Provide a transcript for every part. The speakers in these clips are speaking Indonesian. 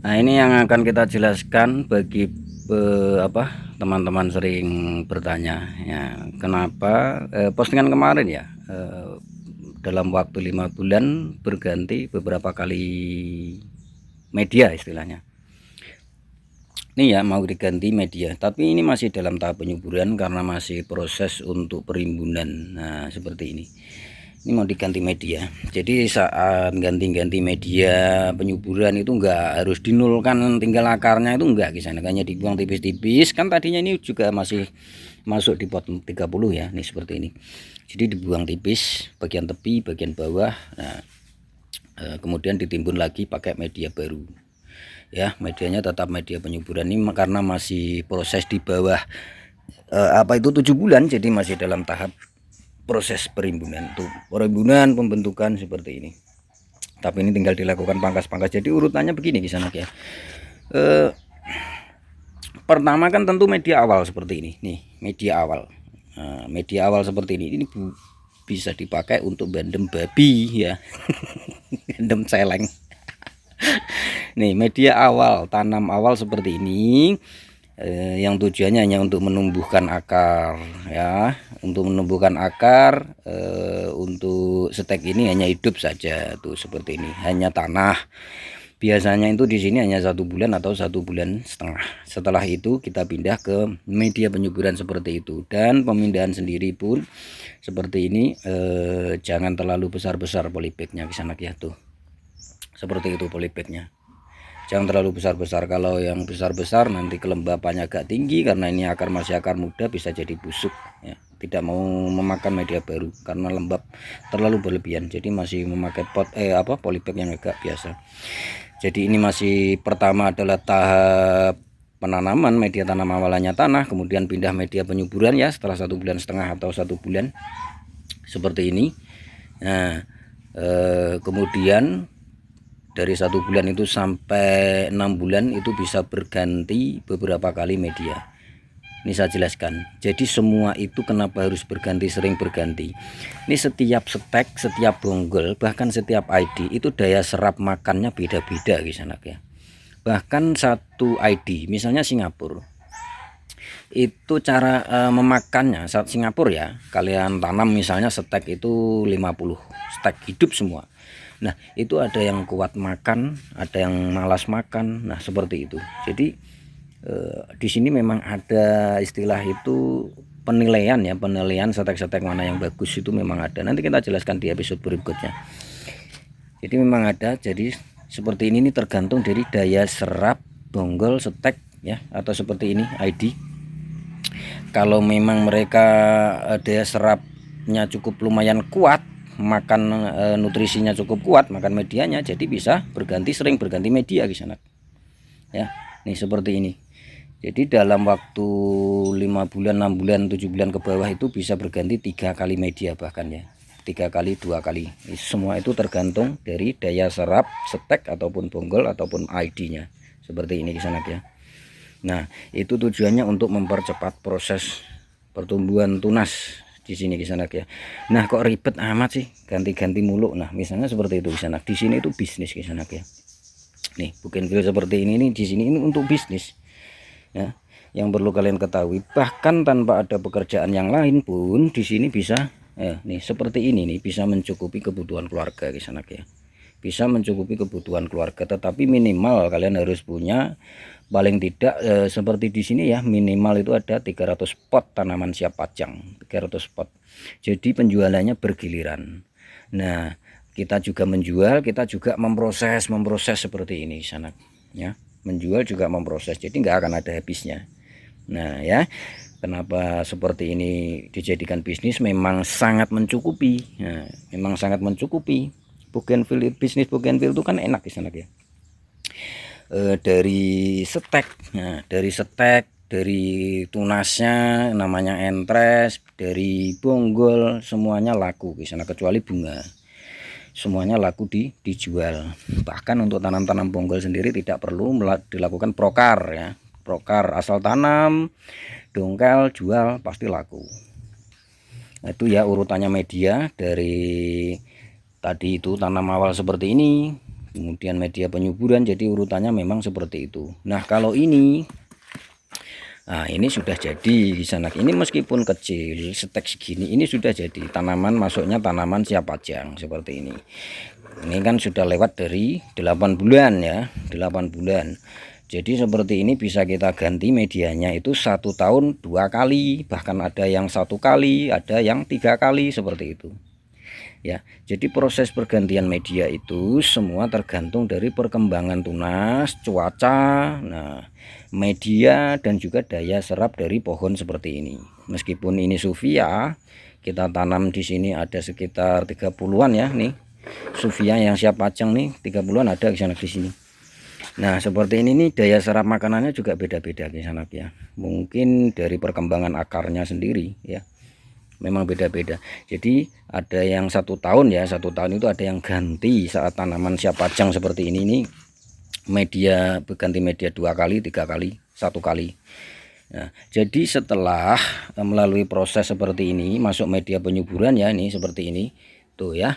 Nah, ini yang akan kita jelaskan bagi teman-teman sering bertanya ya, kenapa postingan kemarin ya, dalam waktu 5 bulan berganti beberapa kali media istilahnya. Ini ya mau diganti media, tapi ini masih dalam tahap penyuburan karena masih proses untuk perimbunan. Nah, seperti ini. Ini mau diganti media. Jadi saat ganti-ganti media penyuburan itu enggak harus dinulkan, tinggal akarnya itu enggak, kisahnya hanya dibuang tipis-tipis. Kan tadinya ini juga masih masuk di pot 30 ya, nih seperti ini. Jadi dibuang tipis bagian tepi, bagian bawah. Nah, kemudian ditimbun lagi pakai media baru. Ya, medianya tetap media penyuburan ini karena masih proses di bawah 7 bulan, jadi masih dalam tahap proses perimbunan tuh, pembentukan seperti ini. Tapi ini tinggal dilakukan pangkas-pangkas. Jadi urutannya begini di sana ya. Pertama kan tentu media awal seperti ini nih, media awal. Nah, media awal seperti ini bisa dipakai untuk bandem babi ya. Bandem celeng. Nih media awal, tanam awal seperti ini, yang tujuannya hanya untuk menumbuhkan akar ya, untuk menumbuhkan akar. Untuk stek ini hanya hidup saja tuh seperti ini, hanya tanah. Biasanya itu di sini hanya 1 bulan atau 1,5 bulan. Setelah itu kita pindah ke media penyuburan seperti itu, dan pemindahan sendiri pun seperti ini. Jangan terlalu besar-besar polybagnya di sana ya, tuh seperti itu polybagnya. Jangan terlalu besar-besar. Kalau yang besar-besar nanti kelembapannya agak tinggi, karena ini akar masih akar muda, bisa jadi busuk ya. Tidak mau memakan media baru karena lembab terlalu berlebihan, jadi masih memakai polybag yang agak biasa. Jadi ini masih pertama adalah tahap penanaman media tanam awalnya tanah, kemudian pindah media penyuburan ya setelah 1,5 bulan atau 1 bulan seperti ini. Nah, kemudian dari 1 bulan itu sampai 6 bulan itu bisa berganti beberapa kali media. Ini saya jelaskan. Jadi semua itu kenapa harus berganti, sering berganti. Ini setiap stek, setiap bonggol, bahkan setiap ID itu daya serap makannya beda-beda guys anak ya. Bahkan satu ID, misalnya Singapura, itu cara memakannya saat Singapura ya, kalian tanam misalnya stek itu 50 stek hidup semua. Nah, itu ada yang kuat makan, ada yang malas makan. Nah, seperti itu. Jadi di sini memang ada istilah itu penilaian ya, penilaian stek-stek mana yang bagus itu memang ada. Nanti kita jelaskan di episode berikutnya. Jadi memang ada. Jadi seperti ini tergantung dari daya serap bonggol stek ya, atau seperti ini ID. Kalau memang mereka daya serapnya cukup lumayan kuat, makan nutrisinya cukup kuat, makan medianya, jadi bisa berganti, sering berganti media di sana ya. Nih seperti ini. Jadi dalam waktu 5 bulan, 6 bulan, 7 bulan ke bawah itu bisa berganti 3 kali media bahkan ya. 3 kali, 2 kali. Semua itu tergantung dari daya serap stek ataupun bonggol ataupun ID-nya. Seperti ini di sana ya. Nah, itu tujuannya untuk mempercepat proses pertumbuhan tunas di sini di sana ya. Nah, kok ribet amat sih, ganti-ganti mulu. Nah, misalnya seperti itu di sana. Di sini itu bisnis di sana ya. Nih, bougainville seperti ini nih, di sini ini untuk bisnis. Ya, yang perlu kalian ketahui, bahkan tanpa ada pekerjaan yang lain pun di sini bisa nih seperti ini nih, bisa mencukupi kebutuhan keluarga di sana ya. Bisa mencukupi kebutuhan keluarga, tetapi minimal kalian harus punya paling tidak seperti di sini ya, minimal itu ada 300 pot tanaman siap pajang, 300 pot. Jadi penjualannya bergiliran. Nah, kita juga menjual, kita juga memproses seperti ini di sana ya. Menjual juga memproses, jadi nggak akan ada habisnya. Nah ya, kenapa seperti ini dijadikan bisnis, memang sangat mencukupi. Nah, memang sangat mencukupi. Bougainville, bisnis bougainville itu kan enak di sana ya. Dari stek, nah dari stek, dari tunasnya namanya entres, dari bonggol semuanya laku di sana kecuali bunga. Semuanya laku dijual. Bahkan untuk tanam-tanam bonggol sendiri tidak perlu dilakukan prokar ya. Prokar, asal tanam, dongkel, jual pasti laku. Nah, itu ya urutannya media dari tadi itu tanam awal seperti ini, kemudian media penyuburan, jadi urutannya memang seperti itu. Nah kalau ini, nah ini sudah jadi di sana. Ini meskipun kecil setek segini, ini sudah jadi tanaman, masuknya tanaman siap pajang seperti ini. Ini kan sudah lewat dari 8 bulan ya, 8 bulan. Jadi seperti ini bisa kita ganti medianya itu 1 tahun 2 kali, bahkan ada yang 1 kali, ada yang 3 kali seperti itu. Ya, jadi proses pergantian media itu semua tergantung dari perkembangan tunas, cuaca, nah, media dan juga daya serap dari pohon seperti ini. Meskipun ini Sufia, kita tanam di sini ada sekitar 30-an ya nih. Sufia yang siap pajang nih 30-an ada di sana di sini. Nah seperti ini nih, daya serap makanannya juga beda-beda di sana ya. Mungkin dari perkembangan akarnya sendiri ya, memang beda-beda. Jadi ada yang 1 tahun ya, 1 tahun itu ada yang ganti saat tanaman siap pajang seperti ini nih, media berganti media 2 kali, 3 kali, 1 kali. Nah, jadi setelah melalui proses seperti ini masuk media penyuburan ya, ini seperti ini tuh ya.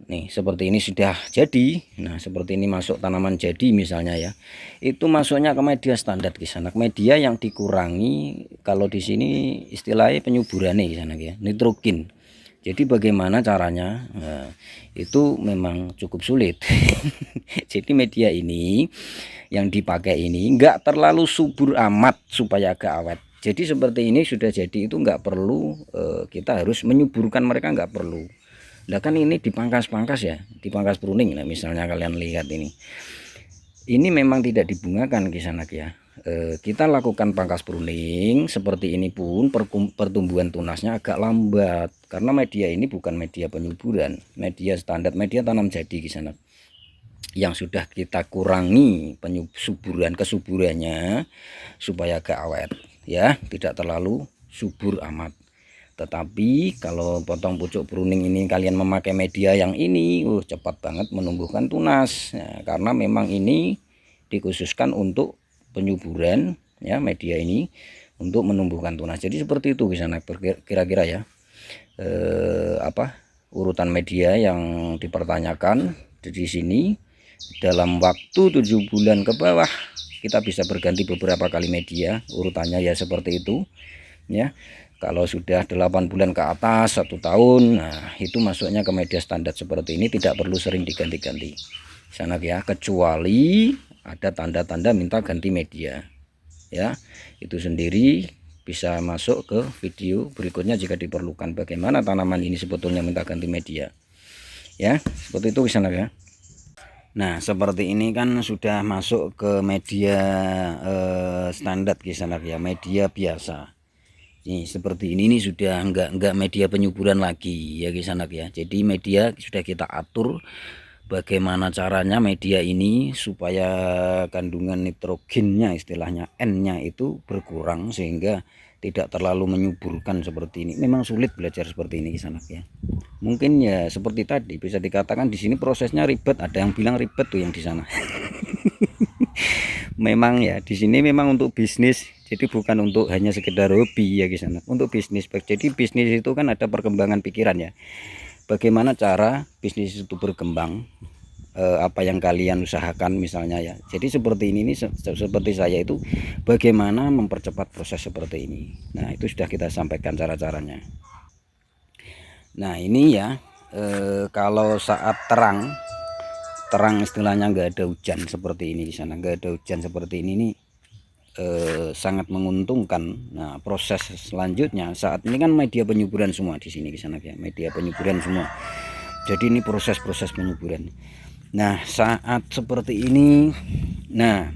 Nih seperti ini sudah jadi. Nah seperti ini masuk tanaman jadi misalnya ya, itu masuknya ke media standar di sana, media yang dikurangi kalau di sini istilahnya penyuburan nih di sana ya, nitrogen. Jadi bagaimana caranya? Nah, itu memang cukup sulit. Jadi media ini yang dipakai ini enggak terlalu subur amat supaya agak awet. Jadi seperti ini sudah jadi, itu enggak perlu kita harus menyuburkan mereka, enggak perlu. Nah kan ini dipangkas-pangkas ya, dipangkas pruning. Nah misalnya kalian lihat ini memang tidak dibungakan kisanak ya. Kita lakukan pangkas pruning seperti ini pun pertumbuhan tunasnya agak lambat karena media ini bukan media penyuburan, media standar, media tanam jadi kisanak, yang sudah kita kurangi kesuburannya supaya agak awet ya, tidak terlalu subur amat. Tetapi kalau potong pucuk pruning ini kalian memakai media yang ini, cepat banget menumbuhkan tunas. Nah, karena memang ini dikhususkan untuk penyuburan ya, media ini untuk menumbuhkan tunas. Jadi seperti itu bisa kira-kira ya. Urutan media yang dipertanyakan di sini. Dalam waktu 7 bulan ke bawah kita bisa berganti beberapa kali media, urutannya ya seperti itu ya. Kalau sudah 8 bulan ke atas 1 tahun, nah itu masuknya ke media standar seperti ini, tidak perlu sering diganti-ganti sana ya, kecuali ada tanda-tanda minta ganti media ya. Itu sendiri bisa masuk ke video berikutnya jika diperlukan, bagaimana tanaman ini sebetulnya minta ganti media ya, seperti itu sana ya. Nah seperti ini kan sudah masuk ke media standar kisanak ya, media biasa. Nih seperti ini sudah enggak media penyuburan lagi ya kisanak ya. Jadi media sudah kita atur bagaimana caranya media ini supaya kandungan nitrogennya, istilahnya N-nya itu berkurang sehingga tidak terlalu menyuburkan seperti ini. Memang sulit belajar seperti ini kisanak ya. Mungkin ya seperti tadi bisa dikatakan di sini prosesnya ribet, ada yang bilang ribet tuh yang di sana. Memang ya di sini memang untuk bisnis, jadi bukan untuk hanya sekedar hobi ya kisah, untuk bisnis. Jadi bisnis itu kan ada perkembangan pikiran ya, bagaimana cara bisnis itu berkembang, apa yang kalian usahakan misalnya ya. Jadi seperti ini seperti saya itu bagaimana mempercepat proses seperti ini. Nah itu sudah kita sampaikan cara-caranya. Nah ini ya, kalau saat terang istilahnya nggak ada hujan seperti ini di sana, nggak ada hujan seperti ini nih, sangat menguntungkan. Nah proses selanjutnya saat ini kan media penyuburan semua di sini di sana ya, media penyuburan semua. Jadi ini proses penyuburan. Nah saat seperti ini, nah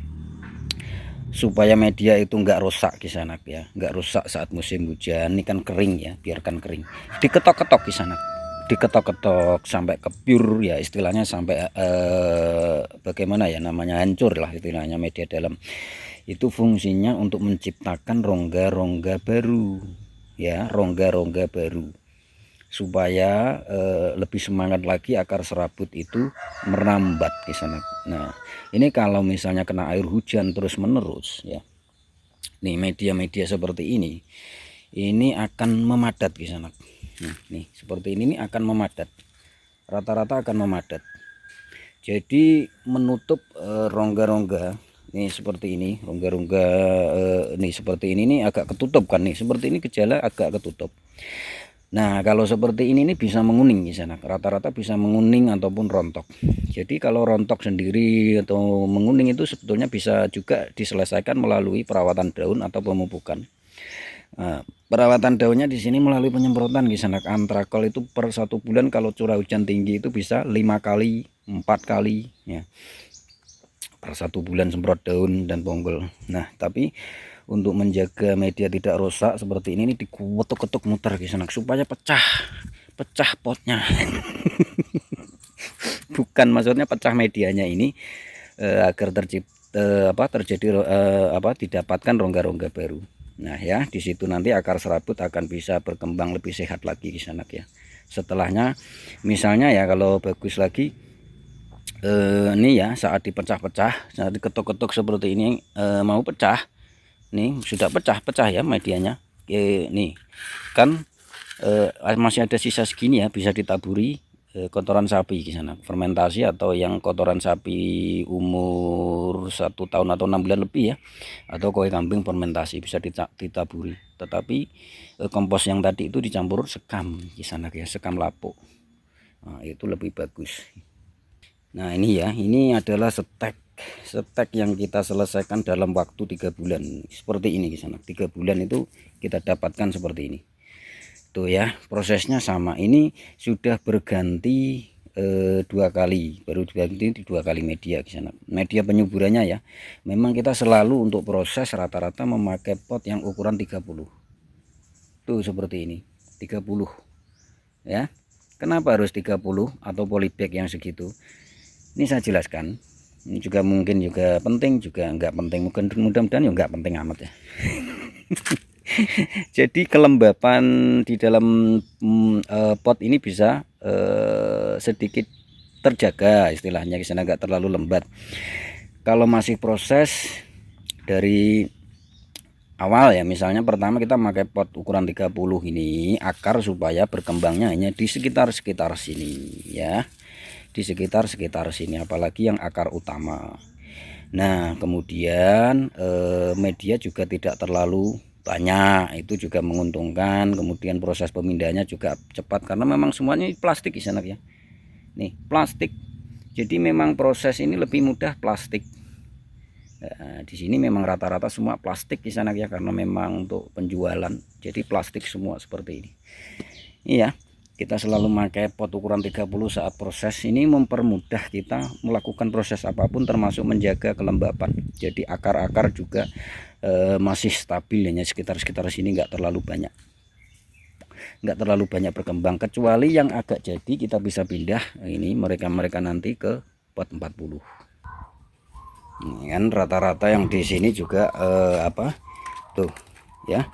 supaya media itu nggak rusak di sana ya, nggak rusak saat musim hujan. Ini kan kering ya, biarkan kering, diketok-ketok di sana, diketok-ketok sampai ke pure ya, istilahnya sampai bagaimana ya namanya, hancur lah istilahnya media dalam. Itu fungsinya untuk menciptakan rongga-rongga baru ya, rongga-rongga baru supaya lebih semangat lagi akar serabut itu merambat ke sana. Nah ini kalau misalnya kena air hujan terus menerus ya, nih media-media seperti ini akan memadat ke sana. Nih seperti ini akan memadat, rata-rata akan memadat. Jadi menutup rongga-rongga nih seperti ini, rongga-rongga nih seperti ini nih agak ketutup kan nih, seperti ini gejala agak ketutup. Nah kalau seperti ini nih bisa menguning di sana, rata-rata bisa menguning ataupun rontok. Jadi kalau rontok sendiri atau menguning itu sebetulnya bisa juga diselesaikan melalui perawatan daun atau pemupukan. Nah, perawatan daunnya di sini melalui penyemprotan di sana. Antrakol itu per 1 bulan kalau curah hujan tinggi itu bisa 5 kali 4 kali ya, per 1 bulan semprot daun dan bonggol. Nah tapi untuk menjaga media tidak rusak seperti ini dikutuk-kutuk muter di sana supaya pecah potnya. Bukan, maksudnya pecah medianya ini agar terjadi didapatkan rongga-rongga baru. Nah ya, di situ nanti akar serabut akan bisa berkembang lebih sehat lagi di sana ya. Setelahnya misalnya ya kalau bagus lagi ini ya, saat dipecah-pecah, saat diketuk-ketuk seperti ini mau pecah. Nih sudah pecah ya medianya. Nih kan masih ada sisa segini ya, bisa ditaburi kotoran sapi di sana, fermentasi atau yang kotoran sapi umur 1 tahun atau 6 bulan lebih ya, atau koi kambing fermentasi bisa ditaburi. Tetapi kompos yang tadi itu dicampur sekam di sana ya, sekam lapuk. Nah, itu lebih bagus. Nah ini ya, ini adalah stek yang kita selesaikan dalam waktu 3 bulan seperti ini di sana. 3 bulan itu kita dapatkan seperti ini. Tuh ya, prosesnya sama. Ini sudah berganti 2 kali, baru diganti 2 kali media di sana. Media penyuburannya ya, memang kita selalu untuk proses rata-rata memakai pot yang ukuran 30. Tuh seperti ini, 30 ya. Kenapa harus 30 atau polybag yang segitu? Ini saya jelaskan. Ini juga mungkin juga penting, juga enggak penting, mudah-mudahan ya enggak penting amat ya. Jadi kelembapan di dalam pot ini bisa sedikit terjaga istilahnya, di sana enggak terlalu lembat. Kalau masih proses dari awal ya, misalnya pertama kita pakai pot ukuran 30 ini akar supaya berkembangnya hanya di sekitar sini ya, di sekitar sini, apalagi yang akar utama. Nah kemudian media juga tidak terlalu banyak, itu juga menguntungkan. Kemudian proses pemindahannya juga cepat karena memang semuanya plastik di sana ya, nih plastik, jadi memang proses ini lebih mudah plastik. Nah, di sini memang rata-rata semua plastik di sana ya, karena memang untuk penjualan jadi plastik semua seperti ini. Iya, kita selalu pakai pot ukuran 30 saat proses ini, mempermudah kita melakukan proses apapun termasuk menjaga kelembapan. Jadi akar-akar juga masih stabil, hanya sekitar sini, nggak terlalu banyak berkembang, kecuali yang agak jadi kita bisa pindah ini mereka nanti ke pot 40. Ini kan rata-rata yang di sini juga tuh ya,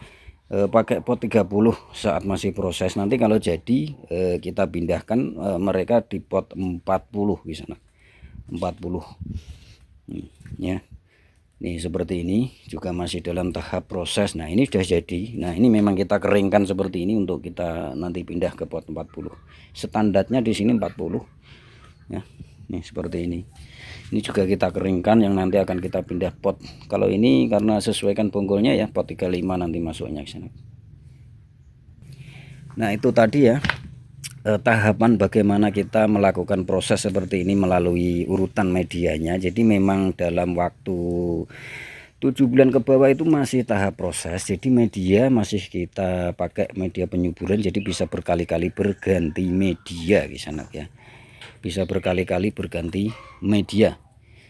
pakai pot 30 saat masih proses. Nanti kalau jadi kita pindahkan mereka di pot 40 di sana, 40 ya. Nih seperti ini juga masih dalam tahap proses. Nah ini sudah jadi. Nah ini memang kita keringkan seperti ini untuk kita nanti pindah ke pot 40. Standarnya di sini 40 ya. Nih seperti ini. Ini juga kita keringkan yang nanti akan kita pindah pot. Kalau ini karena sesuaikan bonggolnya ya, pot 35 nanti masuknya ke sana. Nah itu tadi ya tahapan bagaimana kita melakukan proses seperti ini melalui urutan medianya. Jadi memang dalam waktu 7 bulan ke bawah itu masih tahap proses. Jadi media masih kita pakai media penyuburan, jadi bisa berkali-kali berganti media di sana ya. Bisa berkali-kali berganti media.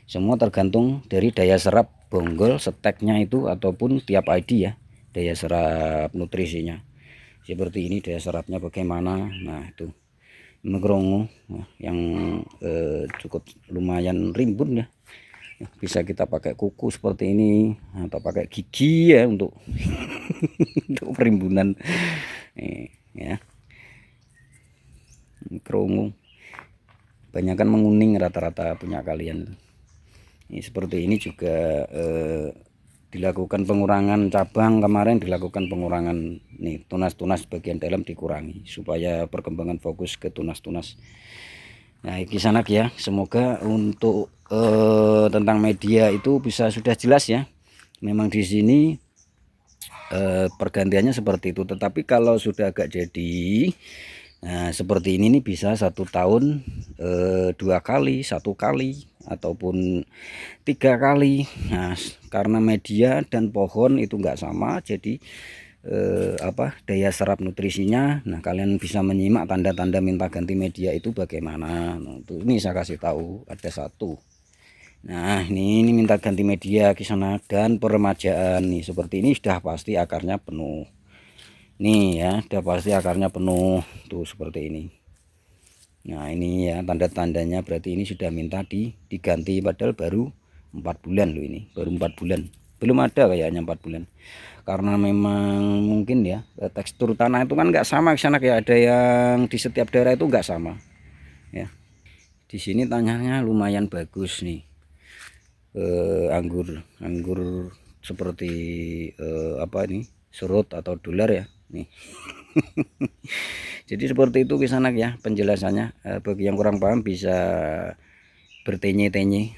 Semua tergantung dari daya serap bonggol steknya itu ataupun tiap ID ya, daya serap nutrisinya. Seperti ini daya serapnya bagaimana. Nah itu ngerongo yang cukup lumayan rimbun ya, bisa kita pakai kuku seperti ini atau pakai gigi ya untuk untuk perimbunan ya. Kerongo banyakan menguning rata-rata punya kalian. Ini seperti ini juga dilakukan pengurangan cabang, kemarin dilakukan pengurangan nih, tunas-tunas bagian dalam dikurangi supaya perkembangan fokus ke tunas-tunas. Nah iki sanak ya, semoga untuk tentang media itu bisa sudah jelas ya. Memang di sini pergantiannya seperti itu, tetapi kalau sudah agak jadi, nah seperti ini nih bisa 1 tahun 2 kali, 1 kali, ataupun 3 kali. Nah karena media dan pohon itu enggak sama, jadi daya serap nutrisinya. Nah kalian bisa menyimak tanda-tanda minta ganti media itu bagaimana. Nah, ini saya kasih tahu ada satu. Nah ini minta ganti media Kisana dan peremajaan nih, seperti ini sudah pasti akarnya penuh nih ya, sudah pasti akarnya penuh tuh seperti ini. Nah ini ya tanda-tandanya, berarti ini sudah minta diganti, padahal baru 4 bulan loh, ini baru 4 bulan, belum ada kayaknya 4 bulan, karena memang mungkin ya tekstur tanah itu kan nggak sama Kisana ya, ada yang di setiap daerah itu nggak sama ya. Di sini tanahnya lumayan bagus nih, anggur seperti apa ini, serut atau dolar ya nih. Jadi seperti itu Kisanak ya penjelasannya. Bagi yang kurang paham bisa bertanya-tanya.